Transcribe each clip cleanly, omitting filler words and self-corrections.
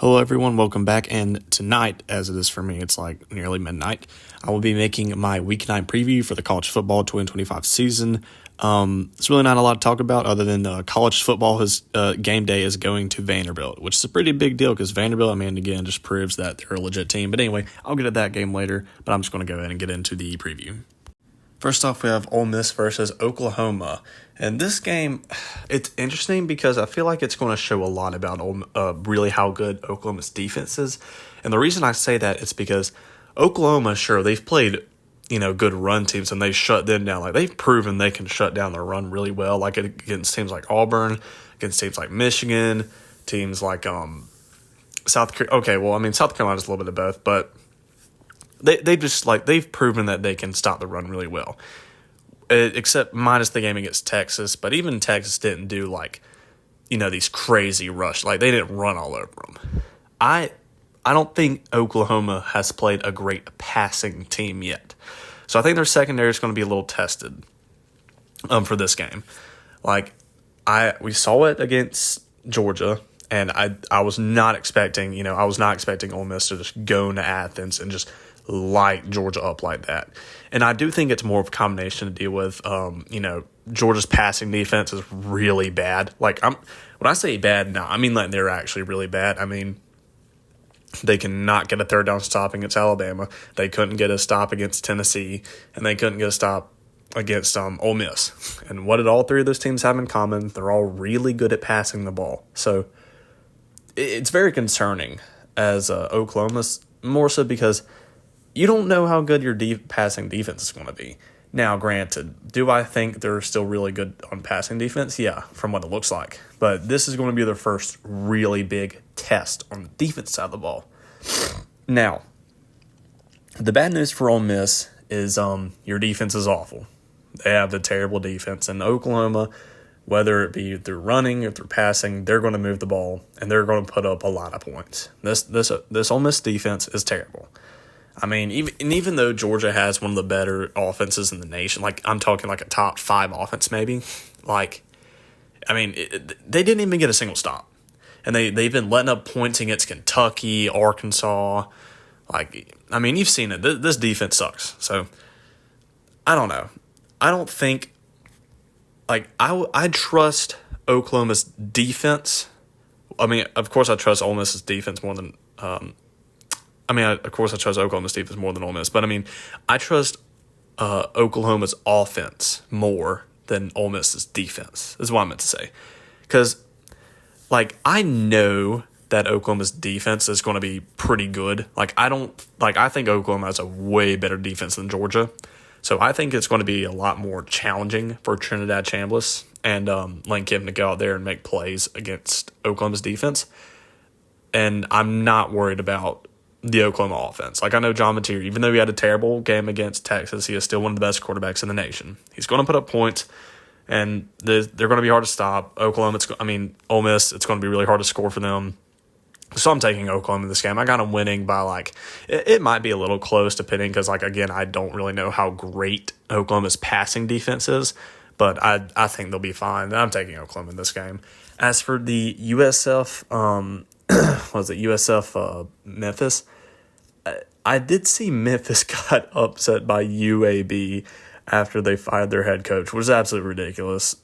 Hello, everyone. Welcome back. And tonight, as it is for me, it's like nearly midnight. I will be making my Week 9 preview for the college football 2025 season. It's really not a lot to talk about other than college football. His game day is going to Vanderbilt, which is a pretty big deal because Vanderbilt, again, just proves that they're a legit team. But anyway, I'll get at that game later, but I'm just going to go ahead and get into the preview. First off, we have Ole Miss versus Oklahoma. And this game, it's interesting because I feel like it's going to show a lot about really how good Oklahoma's defense is. And the reason I say that is because Oklahoma, sure, they've played, good run teams and they shut them down. Like, they've proven they can shut down their run really well, like against teams like Auburn, against teams like Michigan, teams like South Carolina. Okay, South Carolina's a little bit of both, but they've proven that they can stop the run really well, except minus the game against Texas. But even Texas didn't do these crazy rush. Like, they didn't run all over them. I don't think Oklahoma has played a great passing team yet. So I think their secondary is going to be a little tested for this game. We saw it against Georgia, and I was not expecting Ole Miss to just go into Athens and just light Georgia up like that. And I do think it's more of a combination to deal with. Georgia's passing defense is really bad. When I say bad, no, I mean like they're actually really bad. They cannot get a third down stop against Alabama. They couldn't get a stop against Tennessee, and they couldn't get a stop against Ole Miss. And what did all three of those teams have in common? They're all really good at passing the ball. So it's very concerning as Oklahoma, more so because you don't know how good your passing defense is going to be. Now, granted, do I think they're still really good on passing defense? Yeah, from what it looks like. But this is going to be their first really big test on the defense side of the ball. Now, the bad news for Ole Miss is your defense is awful. They have a terrible defense. And Oklahoma, whether it be through running or through passing, they're going to move the ball, and they're going to put up a lot of points. This Ole Miss defense is terrible. Even though Georgia has one of the better offenses in the nation, I'm talking a top 5 offense maybe, they didn't even get a single stop. And they've been letting up points against Kentucky, Arkansas. You've seen it. This defense sucks. So, I don't know. I don't think, I trust Oklahoma's defense. Of course I trust Ole Miss's defense more than of course, I trust Oklahoma's defense more than Ole Miss, but I trust Oklahoma's offense more than Ole Miss's defense, is what I meant to say. Because, I know that Oklahoma's defense is going to be pretty good. I think Oklahoma has a way better defense than Georgia. So I think it's going to be a lot more challenging for Trinidad Chambliss and Lane Kiffin to go out there and make plays against Oklahoma's defense. And I'm not worried about the Oklahoma offense. I know John Mateer, even though he had a terrible game against Texas, he is still one of the best quarterbacks in the nation. He's going to put up points, and they're going to be hard to stop. Ole Miss, it's going to be really hard to score for them. So I'm taking Oklahoma in this game. I got them winning by, it might be a little close depending because, again, I don't really know how great Oklahoma's passing defense is, but I think they'll be fine. And I'm taking Oklahoma in this game. As for the USF, Memphis? I did see Memphis got upset by UAB after they fired their head coach, which is absolutely ridiculous.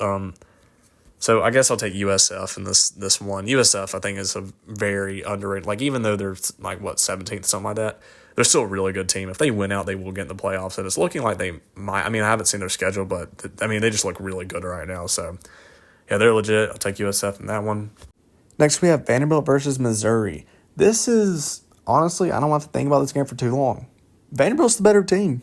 So I guess I'll take USF in this one. USF, I think, is a very underrated. Even though they're 17th, something like that, they're still a really good team. If they win out, they will get in the playoffs, and it's looking like they might. I haven't seen their schedule, but they just look really good right now. So yeah, they're legit. I'll take USF in that one. Next, we have Vanderbilt versus Missouri. This is, honestly, I don't have to think about this game for too long. Vanderbilt's the better team.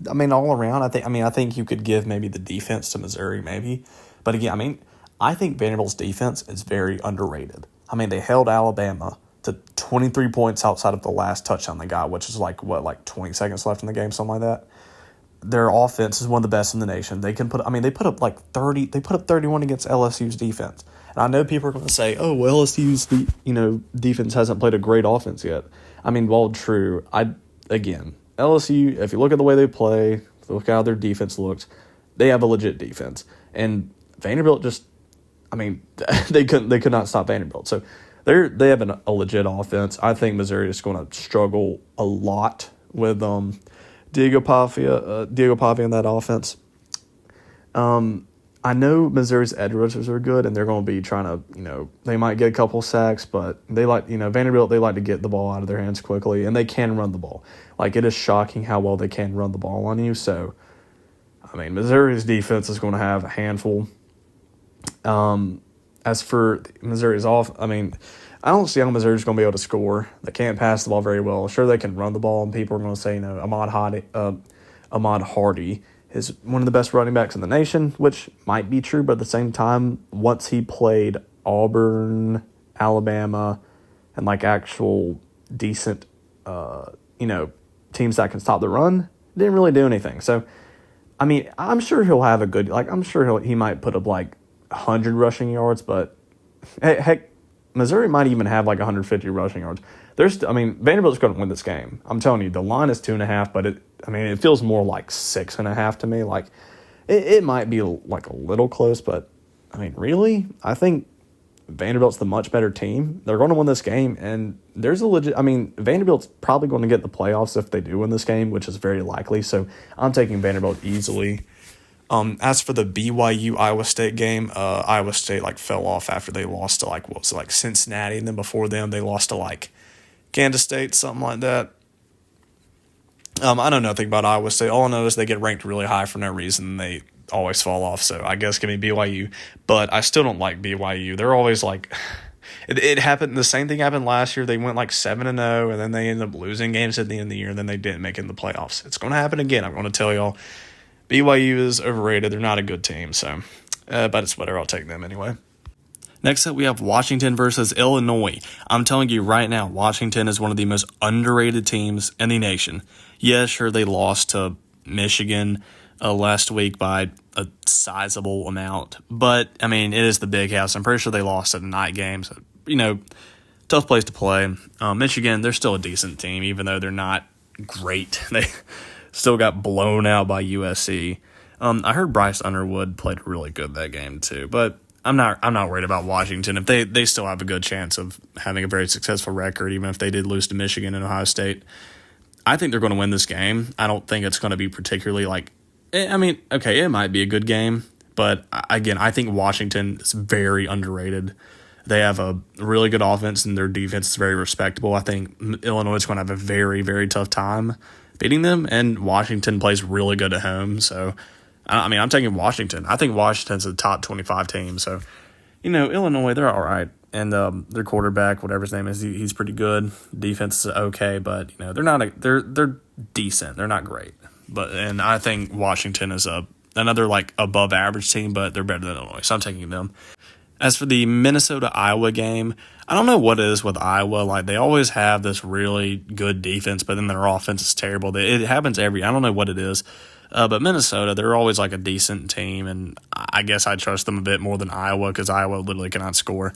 All around, I think you could give maybe the defense to Missouri, maybe. But again, I think Vanderbilt's defense is very underrated. They held Alabama to 23 points outside of the last touchdown they got, which is 20 seconds left in the game, something like that. Their offense is one of the best in the nation. They can put up 30. They put up 31 against LSU's defense. And I know people are going to say, "Oh, well, LSU's defense hasn't played a great offense yet." True. LSU, if you look at the way they play, if you look at how their defense looks, they have a legit defense. And Vanderbilt just, they could not stop Vanderbilt. So They have a legit offense. I think Missouri is going to struggle a lot with Diego Pavia in that offense. I know Missouri's edge rushers are good, and they're going to be trying to, they might get a couple sacks, but they like, Vanderbilt, they like to get the ball out of their hands quickly, and they can run the ball. Like, it is shocking how well they can run the ball on you. So, I mean, Missouri's defense is going to have a handful. As for Missouri's I don't see how Missouri's going to be able to score. They can't pass the ball very well. Sure, they can run the ball, and people are going to say, Ahmad Hardy is one of the best running backs in the nation, which might be true, but at the same time, once he played Auburn, Alabama, and like actual decent, teams that can stop the run, didn't really do anything. So, I mean, I'm sure he'll have a good, I'm sure he might put up like 100 rushing yards, but heck, Missouri might even have like 150 rushing yards. Vanderbilt's going to win this game. I'm telling you, the line is 2.5, but it feels more like 6.5 to me. Like, it might be like a little close, but really, I think Vanderbilt's the much better team. They're going to win this game, and there's Vanderbilt's probably going to get the playoffs if they do win this game, which is very likely. So I'm taking Vanderbilt easily. As for the BYU Iowa State game, Iowa State fell off after they lost to Cincinnati, and then before them they lost to Kansas State, something like that. I know nothing about Iowa State. All I know is they get ranked really high for no reason. They always fall off, so I guess give me BYU. But I still don't like BYU. They're always it happened. The same thing happened last year. They went 7-0, and then they ended up losing games at the end of the year, and then they didn't make it in the playoffs. It's going to happen again. I'm going to tell y'all. BYU is overrated. They're not a good team, so but it's whatever. I'll take them anyway. Next up, we have Washington versus Illinois. I'm telling you right now, Washington is one of the most underrated teams in the nation. Yeah, sure, they lost to Michigan last week by a sizable amount, but it is the Big House. I'm pretty sure they lost at a night game, so tough place to play. Michigan, they're still a decent team, even though they're not great. They still got blown out by USC. I heard Bryce Underwood played really good that game too, but I'm not worried about Washington. If they still have a good chance of having a very successful record, even if they did lose to Michigan and Ohio State. I think they're going to win this game. I don't think it's going to be particularly it might be a good game, but again, I think Washington is very underrated. They have a really good offense, and their defense is very respectable. I think Illinois is going to have a very, very tough time beating them, and Washington plays really good at home. So, I'm taking Washington. I think Washington's a top 25 team. So, Illinois, they're all right. And their quarterback, whatever his name is, he's pretty good. Defense is okay, but they're decent. They're not great. And I think Washington is another above average team, but they're better than Illinois. So I'm taking them. As for the Minnesota-Iowa game, I don't know what it is with Iowa. They always have this really good defense, but then their offense is terrible. It happens I don't know what it is. But Minnesota, they're always a decent team, and I guess I trust them a bit more than Iowa because Iowa literally cannot score.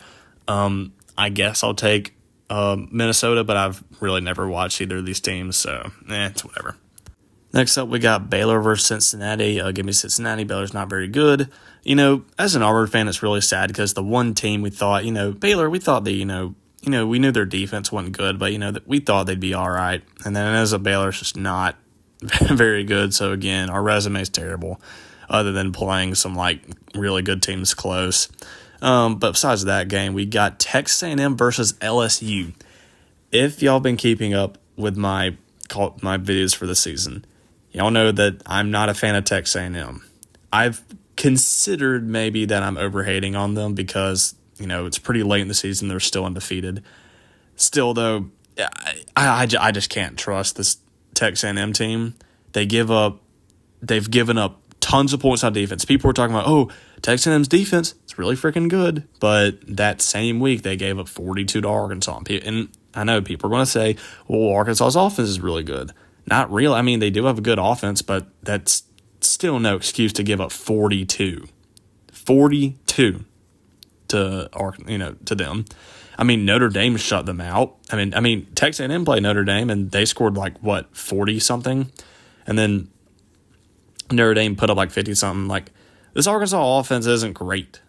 I guess I'll take Minnesota, but I've really never watched either of these teams, so it's whatever. Next up, we got Baylor versus Cincinnati. Give me Cincinnati. Baylor's not very good. As an Auburn fan, it's really sad because the one team we thought, Baylor, we thought they, we knew their defense wasn't good, but, we thought they'd be all right. And then as a Baylor, it's just not very good. So, again, our resume is terrible other than playing some, really good teams close. But besides that game, we got Texas A&M versus LSU. If y'all been keeping up with my videos for the season, y'all know that I'm not a fan of Texas A&M. I've considered maybe that I'm overhating on them because, it's pretty late in the season. They're still undefeated. Still, though, I just can't trust this Texas A&M team. They've given up tons of points on defense. People were talking about, Texas A&M's defense is really freaking good. But that same week, they gave up 42 to Arkansas. And I know people are going to say, well, Arkansas's offense is really good. Not really. They do have a good offense, but that's still no excuse to give up 42. 42 to them. Notre Dame shut them out. Texas A&M played Notre Dame, and they scored 40-something. And then Notre Dame put up 50-something. This Arkansas offense isn't great.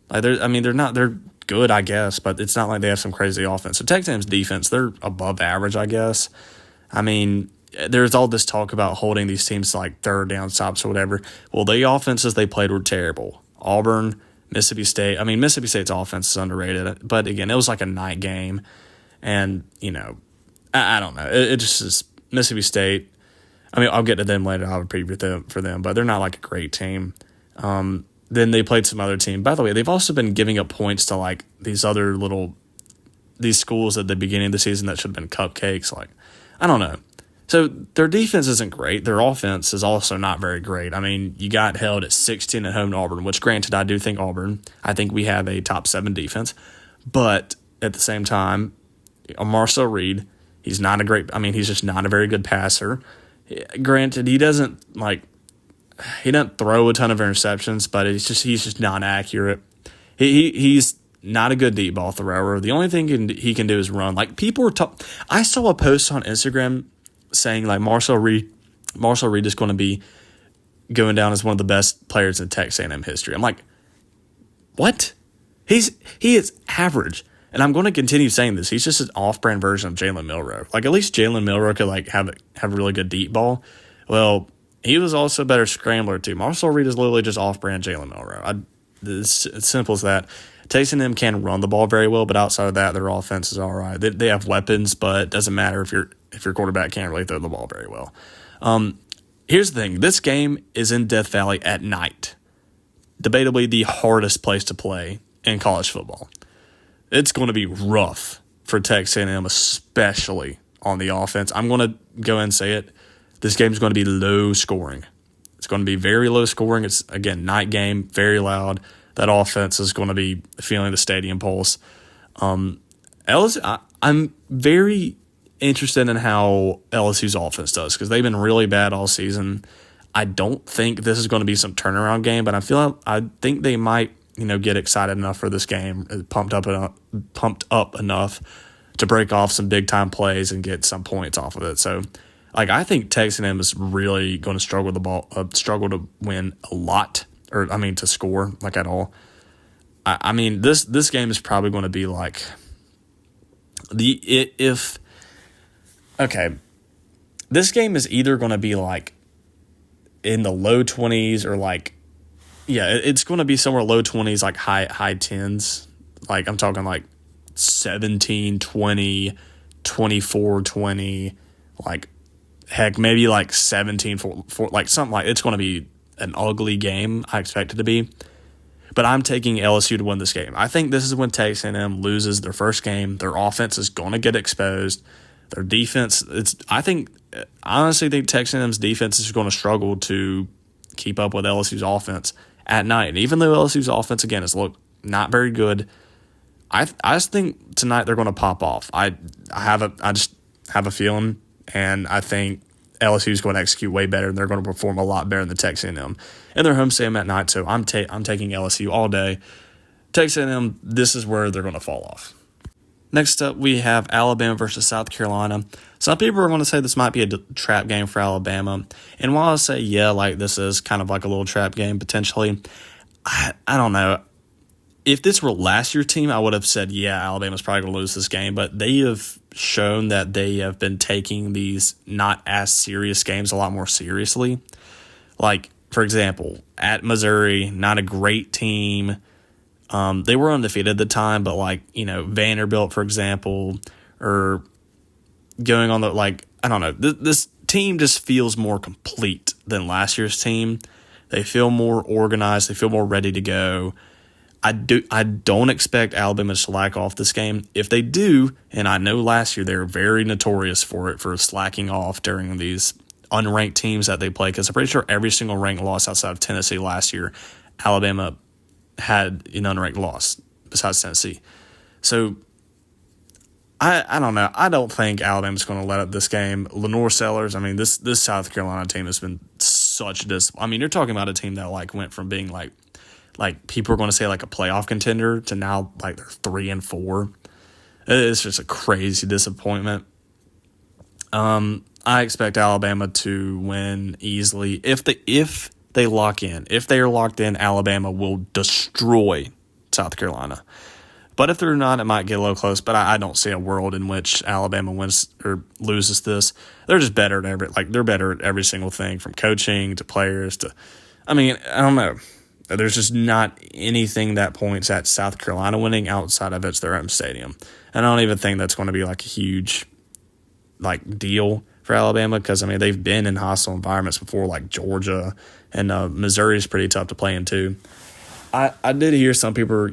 They're good, I guess, but it's not like they have some crazy offense. So Texas A&M's defense, they're above average, I guess. I mean, there's all this talk about holding these teams to like third down stops or whatever. Well, the offenses they played were terrible. Auburn, Mississippi State. I mean, Mississippi State's offense is underrated, but again, it was like a night game, and I don't know. It just is Mississippi State. I mean, I'll get to them later. I'll preview them for them, but they're not like a great team. Then they played some other team. By the way, they've also been giving up points to like these schools at the beginning of the season that should have been cupcakes. Like, I don't know. So their defense isn't great. Their offense is also not very great. I mean, you got held at 16 at home to Auburn, which granted, I do think I think we have a top 7 defense. But at the same time, Marcel Reed, he's just not a very good passer. Granted, he doesn't throw a ton of interceptions, but he's just not accurate. He's not a good deep ball thrower. The only thing he can do is run. Like, people were I saw a post on Instagram saying like Marcel Reed is going to be going down as one of the best players in Texas A&M history. I'm like, what? He is average. And I'm going to continue saying this. He's just an off-brand version of Jalen Milroe. Like, at least Jalen Milroe could like have a really good deep ball. Well, he was also a better scrambler too. Marcel Reed is literally just off-brand Jalen Milroe. It's as simple as that. Texas A&M can run the ball very well, but outside of that, their offense is all right. They have weapons, but it doesn't matter if your quarterback can't really throw the ball very well. Here's the thing. This game is in Death Valley at night. Debatably the hardest place to play in college football. It's going to be rough for Texas A&M, especially on the offense. I'm going to go ahead and say it. This game is going to be low scoring. It's going to be very low scoring. It's, again, night game, very loud. That offense is going to be feeling the stadium pulse. LSU, I'm very interested in how LSU's offense does because they've been really bad all season. I don't think this is going to be some turnaround game, but I think they might get excited enough for this game, pumped up enough to break off some big time plays and get some points off of it. So, like, I think Texas A&M is really going to struggle struggle to win a lot, to score like at all. I mean, this game is probably going to be like this game is either going to be like in the low 20s or like. Yeah, it's going to be somewhere low 20s, like high 10s. Like, I'm talking like 17-20, 24-20, like, heck, maybe like 17-4, like something like it's going to be an ugly game, I expect it to be. But I'm taking LSU to win this game. I think this is when Texas A&M loses their first game. Their offense is going to get exposed. Their defense, I honestly think Texas A&M's defense is going to struggle to keep up with LSU's offense at night. And even though LSU's offense, again, has looked not very good, I just think tonight they're going to pop off. I just have a feeling, and I think LSU's going to execute way better, and they're going to perform a lot better than Texas A&M. And they're home stadium at night, so I'm taking LSU all day. Texas A&M, this is where they're going to fall off. Next up, we have Alabama versus South Carolina. Some people are going to say this might be a trap game for Alabama. And while I say, yeah, like this is kind of like a little trap game potentially, I don't know. If this were last year's team, I would have said, yeah, Alabama's probably going to lose this game. But they have shown that they have been taking these not as serious games a lot more seriously. Like, for example, at Missouri, not a great team. They were undefeated at the time, but Vanderbilt, for example, or going on I don't know. This team just feels more complete than last year's team. They feel more organized. They feel more ready to go. I don't expect Alabama to slack off this game. If they do, and I know last year they were very notorious for slacking off during these unranked teams that they play, because I'm pretty sure every single ranked loss outside of Tennessee last year, Alabama had an unranked loss besides Tennessee. So I don't know. I don't think Alabama's going to let up this game. Lenore Sellers, this South Carolina team has been such a you're talking about a team that went from being like people are going to say like a playoff contender to now they're 3-4. It's just a crazy disappointment. I expect Alabama to win easily if they lock in. If they are locked in, Alabama will destroy South Carolina. But if they're not, it might get a little close. But I don't see a world in which Alabama wins or loses this. They're just better at they're better at every single thing, from coaching to players to. I mean, I don't know. There's just not anything that points at South Carolina winning outside of it's their own stadium. And I don't even think that's going to be like a huge deal for Alabama, because I mean they've been in hostile environments before, like Georgia, and Missouri is pretty tough to play in too. I did hear some people,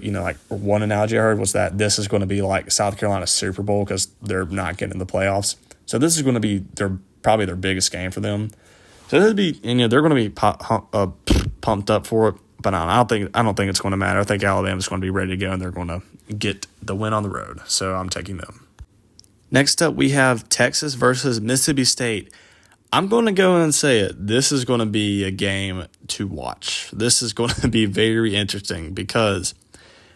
one analogy I heard was that this is going to be like South Carolina's Super Bowl because they're not getting in the playoffs. So this is going to be probably their biggest game for them. So they're going to be pumped up for it. But I don't think it's going to matter. I think Alabama's going to be ready to go, and they're going to get the win on the road. So I'm taking them. Next up, we have Texas versus Mississippi State. I'm going to go and say it. This is going to be a game to watch. This is going to be very interesting because,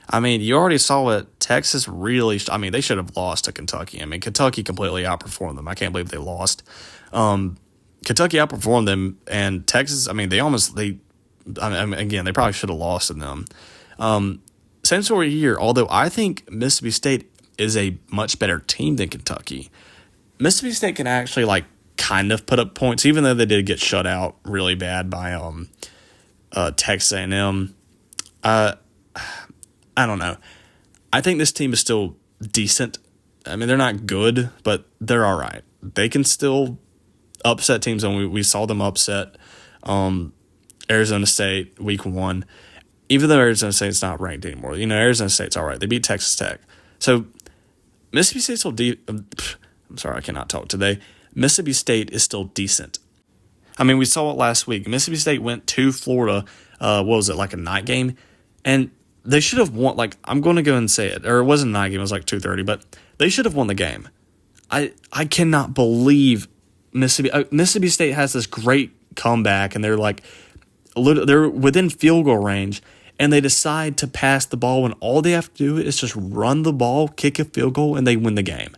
I mean, you already saw it. Texas really, they should have lost to Kentucky. I mean, Kentucky completely outperformed them. I can't believe they lost. Kentucky outperformed them, and Texas, again, they probably should have lost to them. Same story here, although I think Mississippi State is a much better team than Kentucky. Mississippi State can actually kind of put up points, even though they did get shut out really bad by Texas A&M. I don't know. I think this team is still decent. I mean, they're not good, but they're all right. They can still upset teams, and we saw them upset Arizona State week 1, even though Arizona State's not ranked anymore. Arizona State's all right. They beat Texas Tech. So Mississippi State's still I'm sorry, I cannot talk today. Mississippi State is still decent. I mean, we saw it last week. Mississippi State went to Florida, what was it, like a night game? And they should have won, I'm going to go and say it. Or it wasn't a night game, it was 2:30, but they should have won the game. I cannot believe Mississippi State has this great comeback, and they're within field goal range, and they decide to pass the ball when all they have to do is just run the ball, kick a field goal, and they win the game.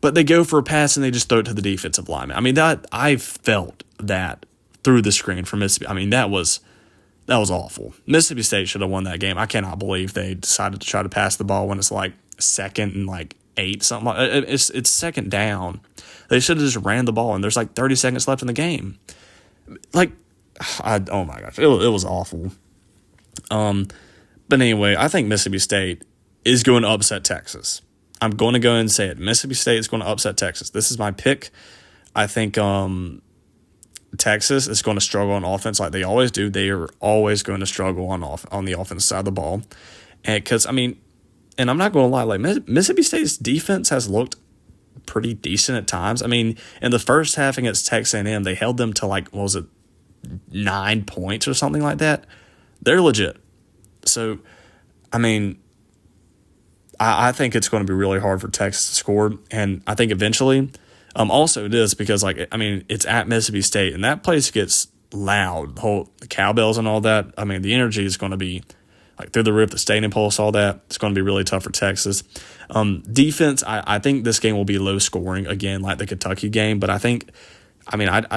But they go for a pass and they just throw it to the defensive lineman. I mean, I felt that through the screen from Mississippi. I mean, that was awful. Mississippi State should have won that game. I cannot believe they decided to try to pass the ball when it's second and 8 something. It's second down. They should have just ran the ball, and there's 30 seconds left in the game. Oh my gosh, it was awful. But anyway, I think Mississippi State is going to upset Texas. I'm going to go and say it. Mississippi State is going to upset Texas. This is my pick. I think Texas is going to struggle on offense like they always do. They are always going to struggle on the offense side of the ball. And because, and I'm not going to lie, Mississippi State's defense has looked pretty decent at times. I mean, in the first half against Texas A&M, they held them to 9 points or something like that. They're legit. So, I think it's going to be really hard for Texas to score, and I think eventually, also it is because it's at Mississippi State, and that place gets loud. The cowbells and all that. I mean, the energy is going to be through the roof. The stadium pulse, all that. It's going to be really tough for Texas. Defense, I think this game will be low scoring again, like the Kentucky game. But I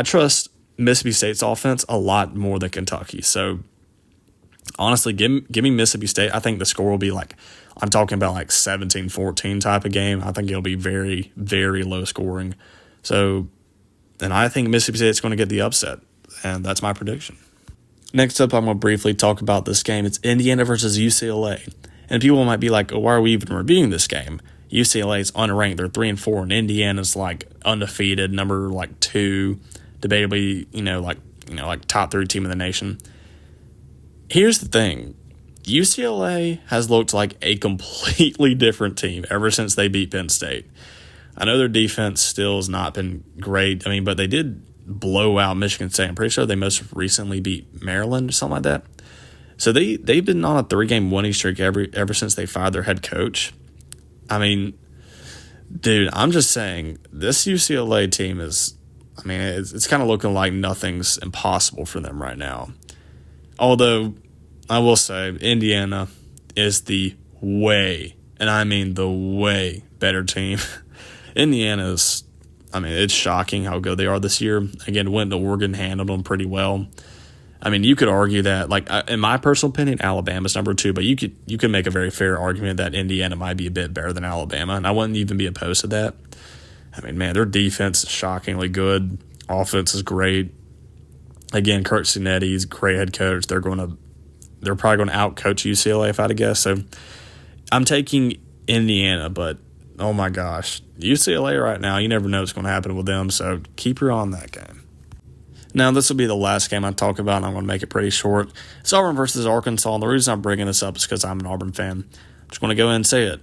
trust Mississippi State's offense a lot more than Kentucky. So honestly, give me Mississippi State. I think the score will be I'm talking about 17-14 type of game. I think it'll be very, very low scoring. So, and I think Mississippi State's going to get the upset, and that's my prediction. Next up, I'm going to briefly talk about this game. It's Indiana versus UCLA. And people might be like, oh, why are we even reviewing this game? UCLA is unranked. They're 3-4, and Indiana's undefeated, number 2, debatably, top 3 team in the nation. Here's the thing. UCLA has looked like a completely different team ever since they beat Penn State. I know their defense still has not been great. But they did blow out Michigan State. I'm pretty sure they most recently beat Maryland or something like that. So they've been on a 3-game winning streak ever since they fired their head coach. Dude, I'm just saying this UCLA team is. It's kind of looking like nothing's impossible for them right now. Although, I will say, Indiana is the way, and I mean the way better team. Indiana's, it's shocking how good they are this year. Again, went to Oregon, handled them pretty well. I mean, you could argue that, like, in my personal opinion, Alabama's number 2, but you could make a very fair argument that Indiana might be a bit better than Alabama, and I wouldn't even be opposed to that. I mean, man, their defense is shockingly good. Offense is great. Again, Kurt Cinetti's a great head coach. They're probably going to outcoach UCLA if I had to guess. So I'm taking Indiana, but oh my gosh, UCLA right now, you never know what's going to happen with them. So keep your eye on that game. Now, this will be the last game I talk about, and I'm going to make it pretty short. It's Auburn versus Arkansas, and the reason I'm bringing this up is because I'm an Auburn fan. I'm just going to go ahead and say it.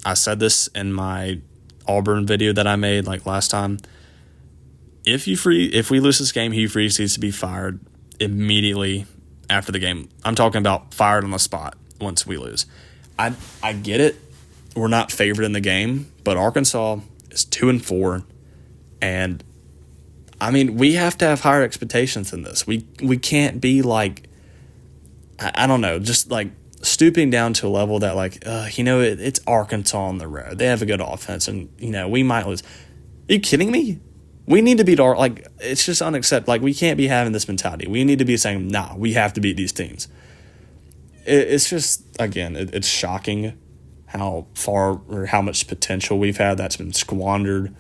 I said this in my Auburn video that I made like last time. If we lose this game, Hugh Freeze needs to be fired immediately after the game. I'm talking about fired on the spot once we lose. I get it. We're not favored in the game, but Arkansas is 2-4, and I mean, we have to have higher expectations than this. We can't be like, I don't know, just like stooping down to a level that like, it's Arkansas on the road. They have a good offense, and, we might lose. Are you kidding me? We need to beat it's just unacceptable. Like, we can't be having this mentality. We need to be saying, nah, we have to beat these teams. It's just, again, it's shocking how far or how much potential we've had that's been squandered.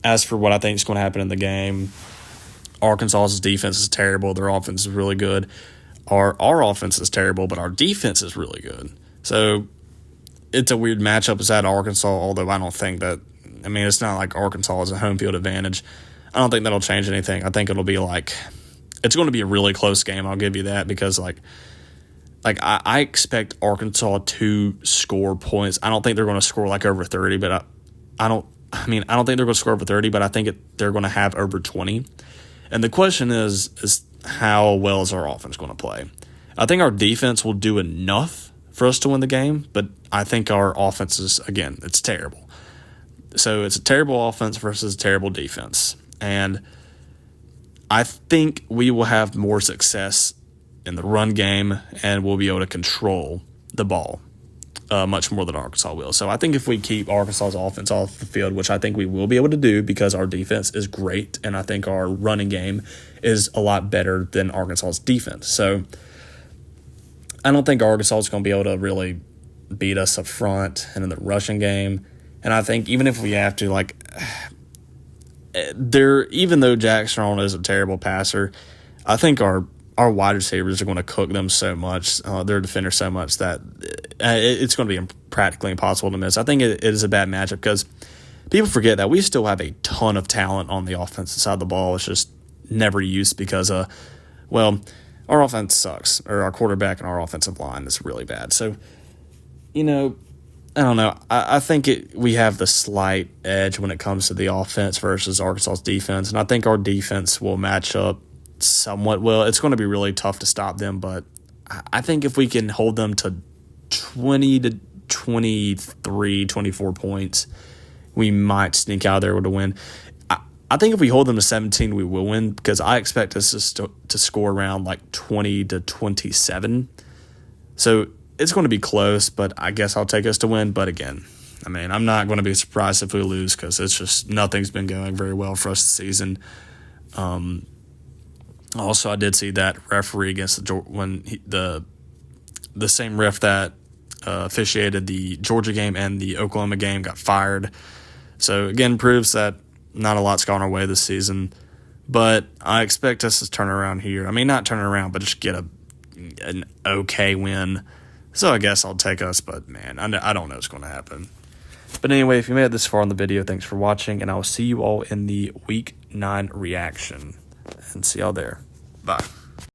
As for what I think is going to happen in the game, Arkansas's defense is terrible. Their offense is really good. Our offense is terrible, but our defense is really good. So it's a weird matchup as at Arkansas, although I don't think that, it's not like Arkansas has a home field advantage. I don't think that'll change anything. I think it'll be it's going to be a really close game. I'll give you that, because I expect Arkansas to score points. I don't think they're going to score over 30, but I don't think they're going to score over 30, but I think they're going to have over 20. And the question is how well is our offense going to play? I think our defense will do enough for us to win the game, but I think our offense is, again, it's terrible. So it's a terrible offense versus a terrible defense. And I think we will have more success in the run game, and we'll be able to control the ball much more than Arkansas will. So I think if we keep Arkansas's offense off the field, which I think we will be able to do because our defense is great, and I think our running game is a lot better than Arkansas's defense. So I don't think Arkansas is going to be able to really beat us up front and in the rushing game. And I think even if we have to, even though Jack Strong is a terrible passer, I think our wide receivers are going to cook them so much, their defenders so much, that it's going to be practically impossible to miss. I think it is a bad matchup because people forget that we still have a ton of talent on the offensive side of the ball. It's just never used because, our offense sucks, or our quarterback and our offensive line is really bad. So, I don't know. I think we have the slight edge when it comes to the offense versus Arkansas's defense, and I think our defense will match up somewhat well. It's going to be really tough to stop them, but I think if we can hold them to 20 to 23, 24 points, we might sneak out there with a win. I think if we hold them to 17, we will win, because I expect us to score around 20 to 27. So it's going to be close, but I guess I'll take us to win. But again, I'm not going to be surprised if we lose, because it's just nothing's been going very well for us this season. Also, I did see that referee against the same ref that officiated the Georgia game and the Oklahoma game got fired. So again, proves that not a lot's gone our way this season. But I expect us to turn around here. Not turn around, but just get an okay win. So I guess I'll take us, but man, I don't know what's going to happen. But anyway, if you made it this far in the video, thanks for watching, and I will see you all in the Week 9 reaction. And see y'all there. Bye.